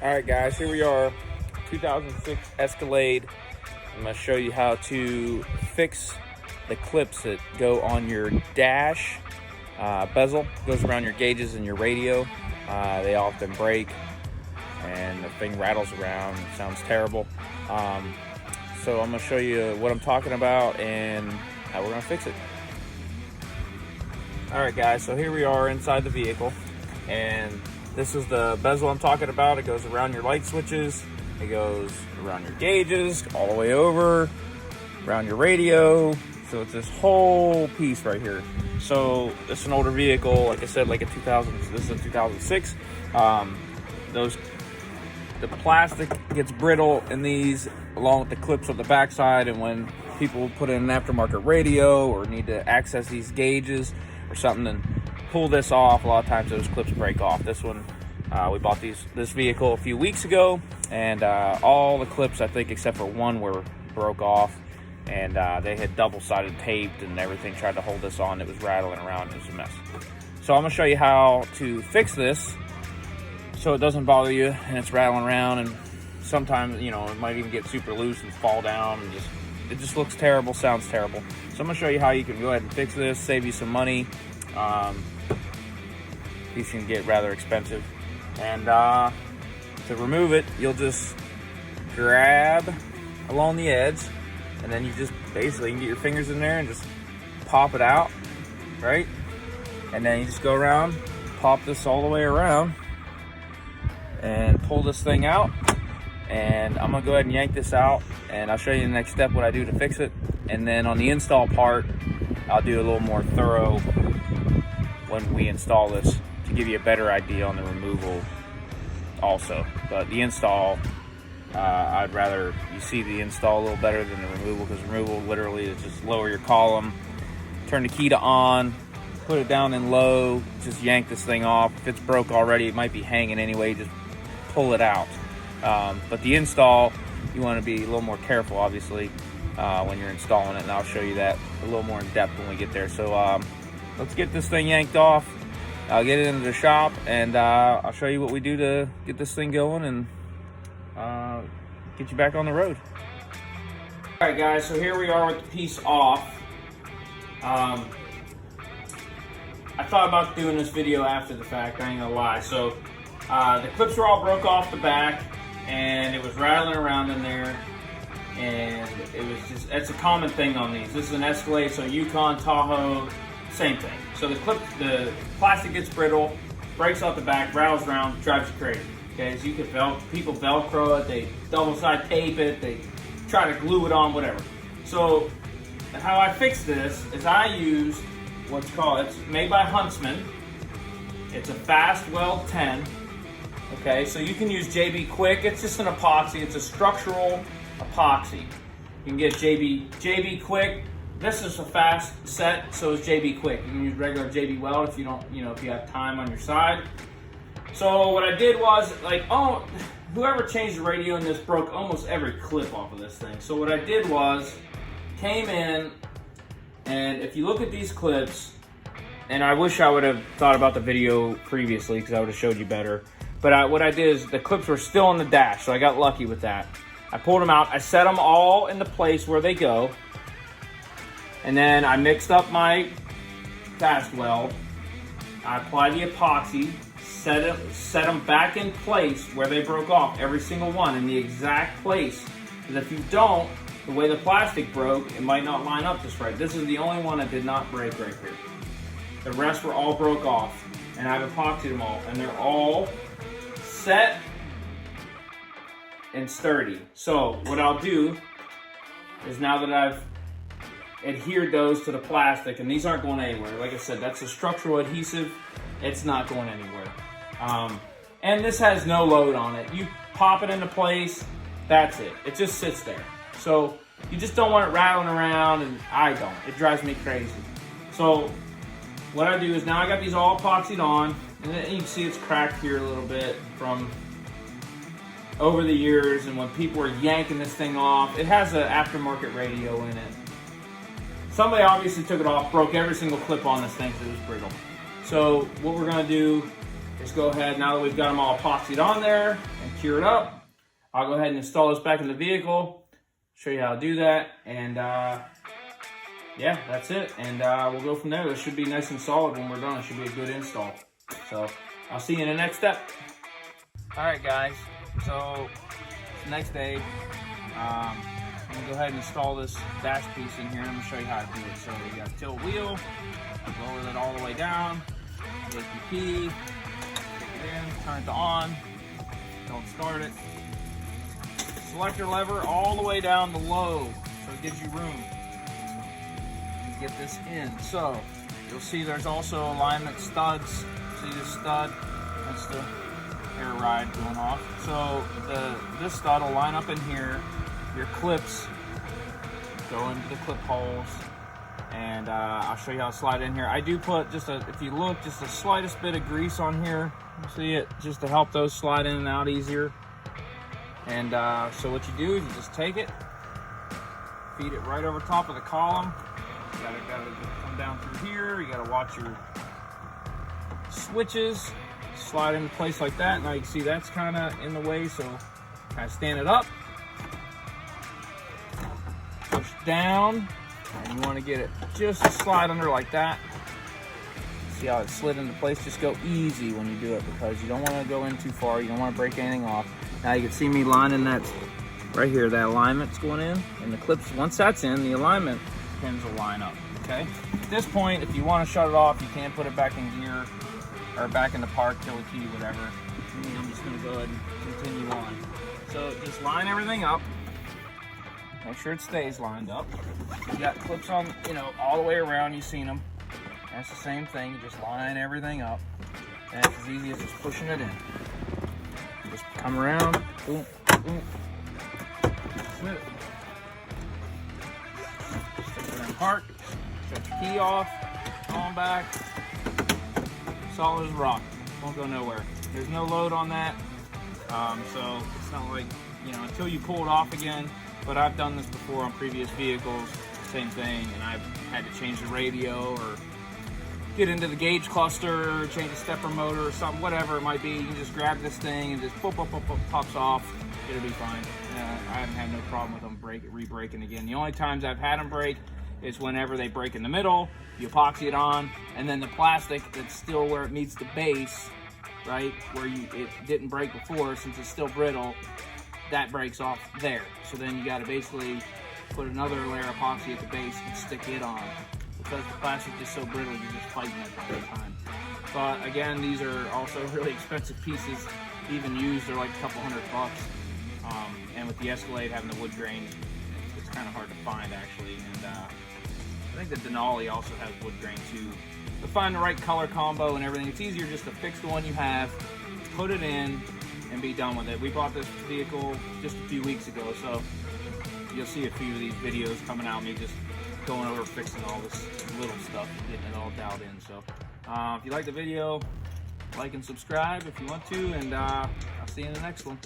All right, guys, here we are, 2006 Escalade. I'm going to show you how to fix the clips that go on your dash. Bezel goes around your gauges and your radio. They often break and the thing rattles around. It sounds terrible. So I'm going to show you what I'm talking about and how we're going to fix it. All right, guys, so here we are inside the vehicle, and this is the bezel I'm talking about. It goes around your light switches, it goes around your gauges, all the way over, around your radio. So it's this whole piece right here. So it's an older vehicle, like I said, like a 2000. This is a 2006. The plastic gets brittle in these, along with the clips on the backside, and when people put in an aftermarket radio or need to access these gauges or something and pull this off, a lot of times those clips break off. This one, we bought this vehicle a few weeks ago, and all the clips, I think except for one, broke off, and they had double-sided taped and everything, tried to hold this on. It was rattling around. It was a mess. So I'm gonna show you how to fix this so it doesn't bother you and it's rattling around, and sometimes, you know, it might even get super loose and fall down, and it just looks terrible, sounds terrible. So I'm gonna show you how you can go ahead and fix this, save you some money. These can get rather expensive. And to remove it, you'll just grab along the edge, and then you just basically can get your fingers in there and just pop it out, right? And then you just go around, pop this all the way around, and pull this thing out. And I'm gonna go ahead and yank this out, and I'll show you the next step, what I do to fix it. And then on the install part, I'll do a little more thorough when we install this to give you a better idea on the removal also. But the install, I'd rather you see the install a little better than the removal, because removal literally is just lower your column, turn the key to on, put it down in low, just yank this thing off. If it's broke already, it might be hanging anyway, just pull it out. But the install, you want to be a little more careful, obviously, when you're installing it, and I'll show you that a little more in depth when we get there. So let's get this thing yanked off. I'll get it into the shop, and I'll show you what we do to get this thing going and get you back on the road. All right, guys, so here we are with the piece off. I thought about doing this video after the fact, I ain't gonna lie. So the clips were all broke off the back, and it was rattling around in there, and it was just, it's a common thing on these. This is an Escalade, so Yukon, Tahoe, same thing. So the plastic gets brittle, breaks off the back, rattles around, drives you crazy. Okay, so you can people Velcro it, they double-side tape it, they try to glue it on, whatever. So how I fix this is I use what's called, it's made by Huntsman. It's a Fast Weld 10. Okay, so you can use JB Quick. It's just an epoxy. It's a structural epoxy. You can get JB Quick. This is a fast set, so is JB Quick. You can use regular JB Weld if you don't, if you have time on your side. So what I did was, whoever changed the radio in this broke almost every clip off of this thing. So what I did was, came in, and if you look at these clips, and I wish I would have thought about the video previously, because I would have showed you better. But what I did is, the clips were still on the dash, so I got lucky with that. I pulled them out, I set them all in the place where they go, and then I mixed up my fast weld. I applied the epoxy, set them back in place where they broke off, every single one in the exact place. Because if you don't, the way the plastic broke, it might not line up just right. This is the only one that did not break right here. The rest were all broke off, and I've epoxied them all, and they're all set and sturdy. So what I'll do is, now that I've adhered those to the plastic, and these aren't going anywhere. Like I said, that's a structural adhesive. It's not going anywhere. And this has no load on it. You pop it into place, that's it. It just sits there. So you just don't want it rattling around, and I don't. It drives me crazy. So what I do is, now I got these all epoxied on, and then you can see it's cracked here a little bit from over the years, and when people were yanking this thing off. It has an aftermarket radio in it. Somebody obviously took it off, broke every single clip on this thing because it was brittle. So what we're gonna do just go ahead, now that we've got them all epoxied on there and cured up, I'll go ahead and install this back in the vehicle, show you how to do that, and yeah, that's it. And we'll go from there. This should be nice and solid when we're done. It should be a good install. So I'll see you in the next step. All right, guys. So it's the next day. I'm gonna go ahead and install this dash piece in here. I'm gonna show you how to do it. So you got a tilt wheel, lower it all the way down, take your key, stick it in, turn it to on, don't start it. Select your lever all the way down to low, so it gives you room to get this in. So you'll see there's also alignment studs. See this stud? That's the air ride going off. So this stud will line up in here. Your clips go into the clip holes, and I'll show you how to slide in here. I do put if you look, just the slightest bit of grease on here. You see it, just to help those slide in and out easier. And so what you do is you just take it, feed it right over top of the column. You gotta come down through here. You gotta watch your switches, slide into place like that. Now you can see that's kind of in the way, so kind of stand it up, push down, and you want to get it just to slide under like that. See how it slid into place? Just go easy when you do it, because you don't want to go in too far. You don't want to break anything off. Now you can see me lining that right here. That alignment's going in, and the clips, once that's in, the alignment pins will line up, okay? At this point, if you want to shut it off, you can put it back in gear or back in the park, kill the key, whatever. And I'm just going to go ahead and continue on. So just line everything up. Make sure it stays lined up. You got clips on, all the way around. You've seen them. That's the same thing. You just line everything up. And it's as easy as just pushing it in. Just come around. Boom, boom. That's it. Stick it in park. Shut your key off. On back. Solid as rock. Won't go nowhere. There's no load on that. So it's not like, until you pull it off again. But I've done this before on previous vehicles. Same thing. And I've had to change the radio or get into the gauge cluster, change the stepper motor or something, whatever it might be. You can just grab this thing and just pops off. It'll be fine. I haven't had no problem with them re-breaking again. The only times I've had them break is whenever they break in the middle, you epoxy it on, and then the plastic that's still where it meets the base, right, where it didn't break before, since it's still brittle, that breaks off there. So then you got to basically put another layer of epoxy at the base and stick it on. Because the plastic is so brittle, you're just fighting it the whole time. But again, these are also really expensive pieces. Even used, they're like a couple $100. And with the Escalade having the wood grain, it's kind of hard to find actually. And I think the Denali also has wood grain too. To find the right color combo and everything, it's easier just to fix the one you have, put it in, and be done with it. We bought this vehicle just a few weeks ago, so you'll see a few of these videos coming out, me just going over fixing all this little stuff, getting it all dialed in. So if you like the video, like and subscribe if you want to, and I'll see you in the next one.